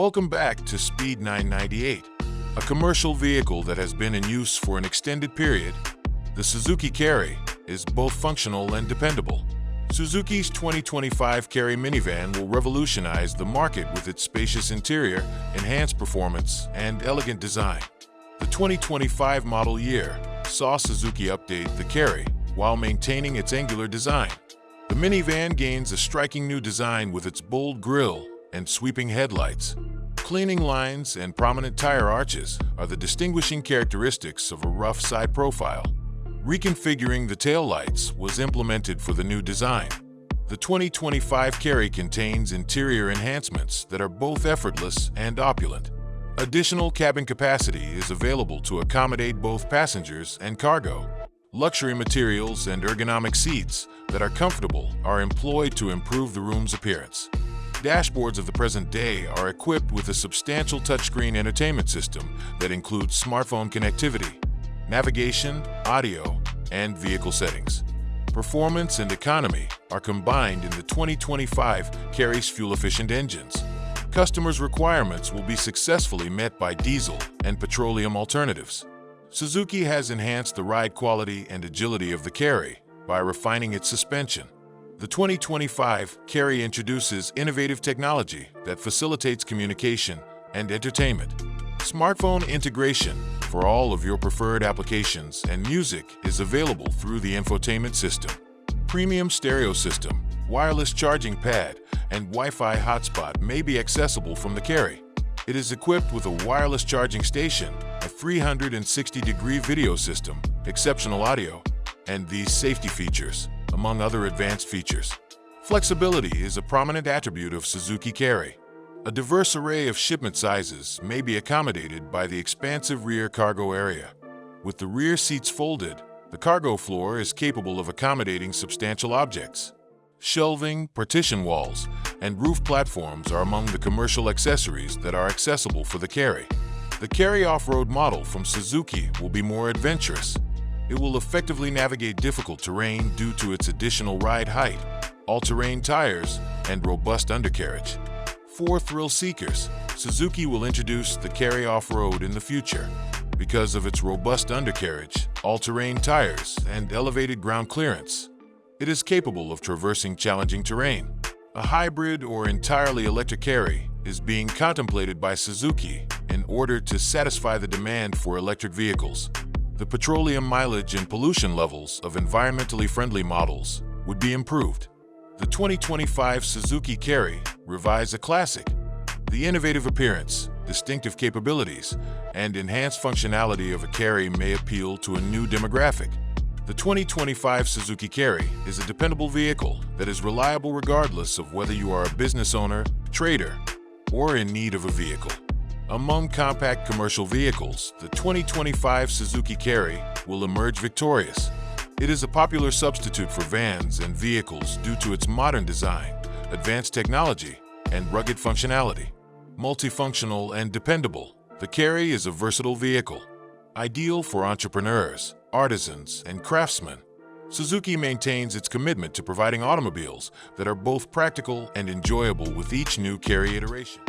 Welcome back to Speed 998, a commercial vehicle that has been in use for an extended period. The Suzuki Carry is both functional and dependable. Suzuki's 2025 Carry minivan will revolutionize the market with its spacious interior, enhanced performance, and elegant design. The 2025 model year saw Suzuki update the Carry while maintaining its angular design. The minivan gains a striking new design with its bold grille and sweeping headlights. Cleaning lines and prominent tire arches are the distinguishing characteristics of a rough side profile. Reconfiguring the taillights was implemented for the new design. The 2025 Carry contains interior enhancements that are both effortless and opulent. Additional cabin capacity is available to accommodate both passengers and cargo. Luxury materials and ergonomic seats that are comfortable are employed to improve the room's appearance. Dashboards of the present day are equipped with a substantial touchscreen entertainment system that includes smartphone connectivity, navigation, audio, and vehicle settings. Performance and economy are combined in the 2025 Carry's fuel-efficient engines. Customers' requirements will be successfully met by diesel and petroleum alternatives. Suzuki has enhanced the ride quality and agility of the Carry by refining its suspension. The 2025 Carry introduces innovative technology that facilitates communication and entertainment. Smartphone integration for all of your preferred applications and music is available through the infotainment system. Premium stereo system, wireless charging pad, and Wi-Fi hotspot may be accessible from the Carry. It is equipped with a wireless charging station, a 360-degree video system, exceptional audio, and these safety features, among other advanced features. Flexibility is a prominent attribute of Suzuki Carry. A diverse array of shipment sizes may be accommodated by the expansive rear cargo area. With the rear seats folded, the cargo floor is capable of accommodating substantial objects. Shelving, partition walls, and roof platforms are among the commercial accessories that are accessible for the Carry. The Carry off-road model from Suzuki will be more adventurous. It will effectively navigate difficult terrain due to its additional ride height, all-terrain tires, and robust undercarriage. For thrill seekers, Suzuki will introduce the Carry off-road in the future. Because of its robust undercarriage, all-terrain tires, and elevated ground clearance, it is capable of traversing challenging terrain. A hybrid or entirely electric Carry is being contemplated by Suzuki in order to satisfy the demand for electric vehicles. The petroleum mileage and pollution levels of environmentally friendly models would be improved. The 2025 Suzuki Carry revives a classic. The innovative appearance, distinctive capabilities, and enhanced functionality of a Carry may appeal to a new demographic. The 2025 Suzuki Carry is a dependable vehicle that is reliable regardless of whether you are a business owner, trader, or in need of a vehicle. Among compact commercial vehicles, the 2025 Suzuki Carry will emerge victorious. It is a popular substitute for vans and vehicles due to its modern design, advanced technology, and rugged functionality. Multifunctional and dependable, the Carry is a versatile vehicle, ideal for entrepreneurs, artisans, and craftsmen. Suzuki maintains its commitment to providing automobiles that are both practical and enjoyable with each new Carry iteration.